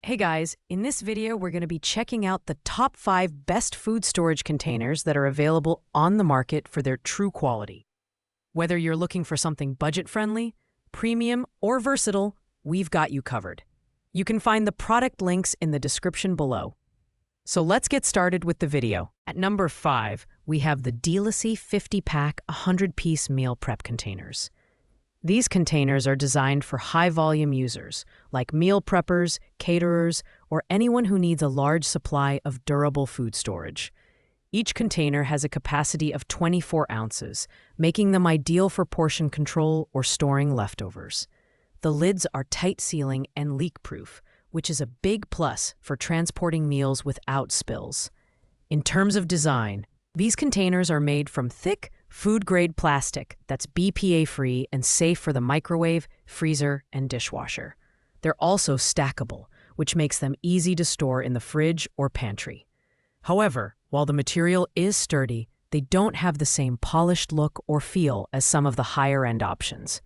Hey guys, in this video we're going to be checking out the top 5 best food storage containers that are available on the market for their true quality. Whether you're looking for something budget-friendly, premium, or versatile, we've got you covered. You can find the product links in the description below. So let's get started with the video. At number 5, we have the deli 50-pack 100-piece meal prep containers. These containers are designed for high-volume users, like meal preppers, caterers, or anyone who needs a large supply of durable food storage. Each container has a capacity of 24 ounces, making them ideal for portion control or storing leftovers. The lids are tight-sealing and leak-proof, which is a big plus for transporting meals without spills. In terms of design, these containers are made from thick, food-grade plastic that's BPA-free and safe for the microwave, freezer, and dishwasher. They're also stackable, which makes them easy to store in the fridge or pantry. However, while the material is sturdy, they don't have the same polished look or feel as some of the higher-end options.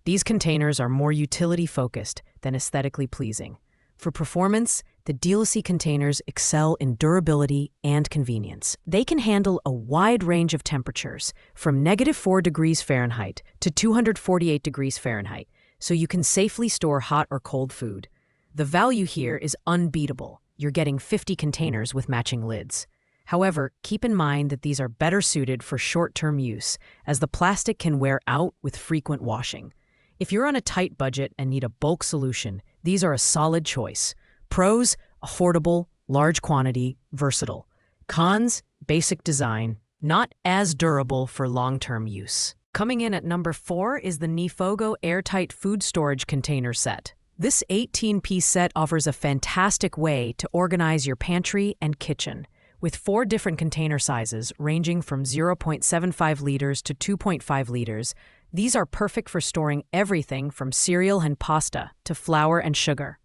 These containers are more utility-focused than aesthetically pleasing. For performance, the deli containers excel in durability and convenience. They can handle a wide range of temperatures, from -4 degrees Fahrenheit to 248 degrees Fahrenheit, so you can safely store hot or cold food. The value here is unbeatable. You're getting 50 containers with matching lids. However, keep in mind that these are better suited for short-term use, as the plastic can wear out with frequent washing. If you're on a tight budget and need a bulk solution, these are a solid choice. Pros: affordable, large quantity, versatile. Cons: basic design, not as durable for long-term use. Coming in at number 4 is the Nifogo Airtight Food Storage Container Set. This 18-piece set offers a fantastic way to organize your pantry and kitchen. With 4 different container sizes ranging from 0.75 liters to 2.5 liters, these are perfect for storing everything from cereal and pasta to flour and sugar.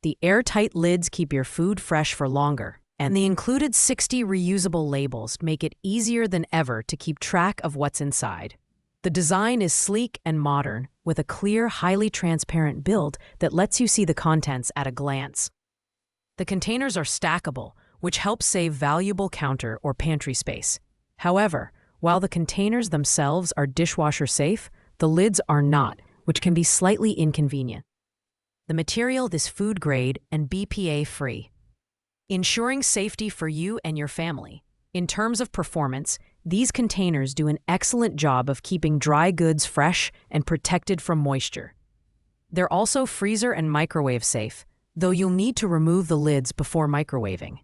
The airtight lids keep your food fresh for longer, and the included 60 reusable labels make it easier than ever to keep track of what's inside. The design is sleek and modern, with a clear, highly transparent build that lets you see the contents at a glance. The containers are stackable, which helps save valuable counter or pantry space. However, while the containers themselves are dishwasher safe, the lids are not, which can be slightly inconvenient. The material is food grade and BPA-free, ensuring safety for you and your family. In terms of performance, these containers do an excellent job of keeping dry goods fresh and protected from moisture. They're also freezer and microwave safe, though you'll need to remove the lids before microwaving.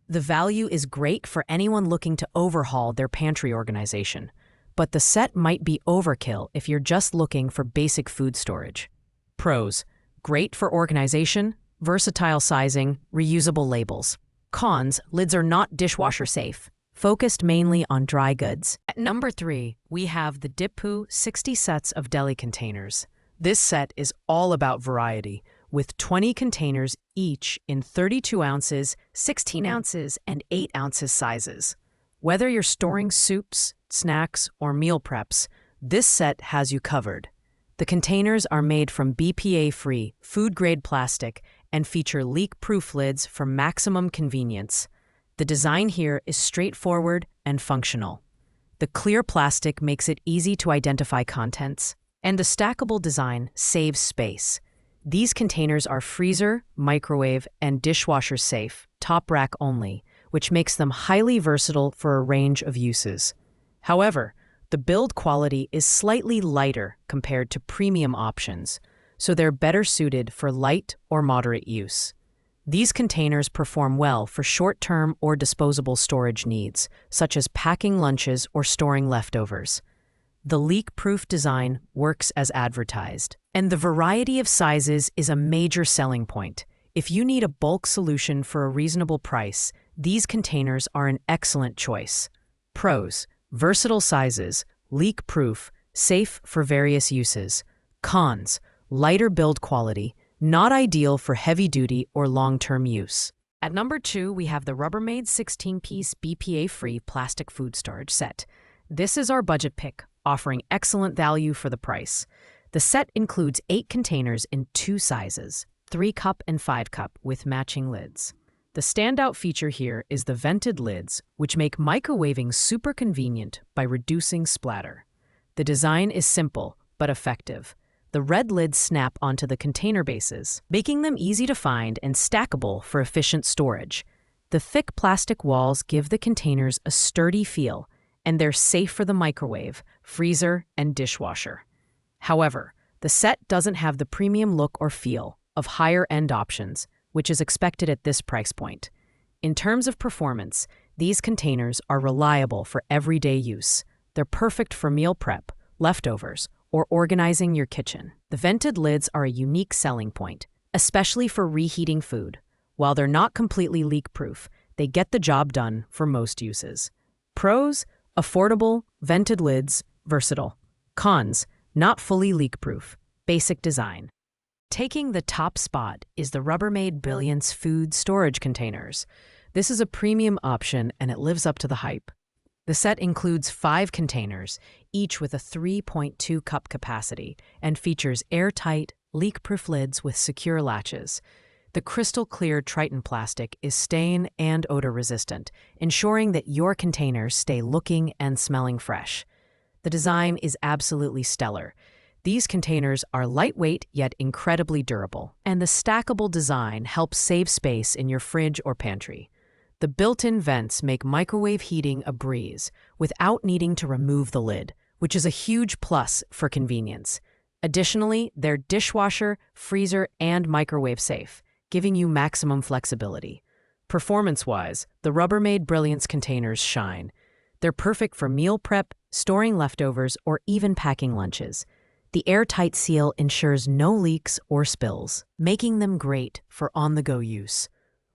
The value is great for anyone looking to overhaul their pantry organization, but the set might be overkill if you're just looking for basic food storage. Pros: great for organization, versatile sizing, reusable labels. Cons: lids are not dishwasher safe, focused mainly on dry goods. At number 3, we have the Dipoo 60 sets of deli containers. This set is all about variety, with 20 containers each in 32 ounces, 16 ounces, and 8 ounces sizes. Whether you're storing soups, snacks, or meal preps, this set has you covered. The containers are made from BPA-free, food-grade plastic and feature leak-proof lids for maximum convenience. The design here is straightforward and functional. The clear plastic makes it easy to identify contents, and the stackable design saves space. These containers are freezer, microwave, and dishwasher safe, top rack only, which makes them highly versatile for a range of uses. However, the build quality is slightly lighter compared to premium options, so they're better suited for light or moderate use. These containers perform well for short-term or disposable storage needs, such as packing lunches or storing leftovers. The leak-proof design works as advertised, and the variety of sizes is a major selling point. If you need a bulk solution for a reasonable price, these containers are an excellent choice. Pros: versatile sizes, leak-proof, safe for various uses. Cons: lighter build quality, not ideal for heavy-duty or long-term use. At number 2, we have the Rubbermaid 16-piece BPA-free plastic food storage set. This is our budget pick, offering excellent value for the price. The set includes 8 containers in 2 sizes, 3-cup and 5-cup with matching lids. The standout feature here is the vented lids, which make microwaving super convenient by reducing splatter. The design is simple but effective. The red lids snap onto the container bases, making them easy to find and stackable for efficient storage. The thick plastic walls give the containers a sturdy feel, and they're safe for the microwave, freezer, and dishwasher. However, the set doesn't have the premium look or feel of higher-end options, which is expected at this price point. In terms of performance, these containers are reliable for everyday use. They're perfect for meal prep, leftovers, or organizing your kitchen. The vented lids are a unique selling point, especially for reheating food. While they're not completely leak-proof, they get the job done for most uses. Pros: affordable, vented lids, versatile. Cons: not fully leak-proof, basic design. Taking the top spot is the Rubbermaid Brilliance food storage containers. This is a premium option and it lives up to the hype. The set includes 5 containers, each with a 3.2-cup capacity, and features airtight, leak-proof lids with secure latches. The crystal-clear Triton plastic is stain and odor-resistant, ensuring that your containers stay looking and smelling fresh. The design is absolutely stellar. These containers are lightweight yet incredibly durable, and the stackable design helps save space in your fridge or pantry. The built-in vents make microwave heating a breeze without needing to remove the lid, which is a huge plus for convenience. Additionally, they're dishwasher, freezer, and microwave safe, giving you maximum flexibility. Performance-wise, the Rubbermaid Brilliance containers shine. They're perfect for meal prep, storing leftovers, or even packing lunches. The airtight seal ensures no leaks or spills, making them great for on-the-go use.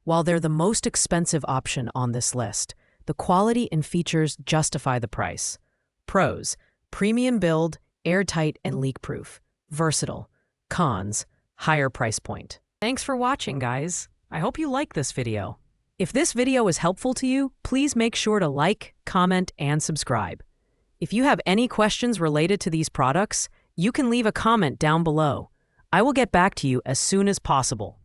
While they're the most expensive option on this list, the quality and features justify the price. Pros: premium build, airtight and leak-proof. Versatile. Cons: higher price point. Thanks for watching, guys. I hope you like this video. If this video is helpful to you, please make sure to like, comment, and subscribe. If you have any questions related to these products, you can leave a comment down below. I will get back to you as soon as possible.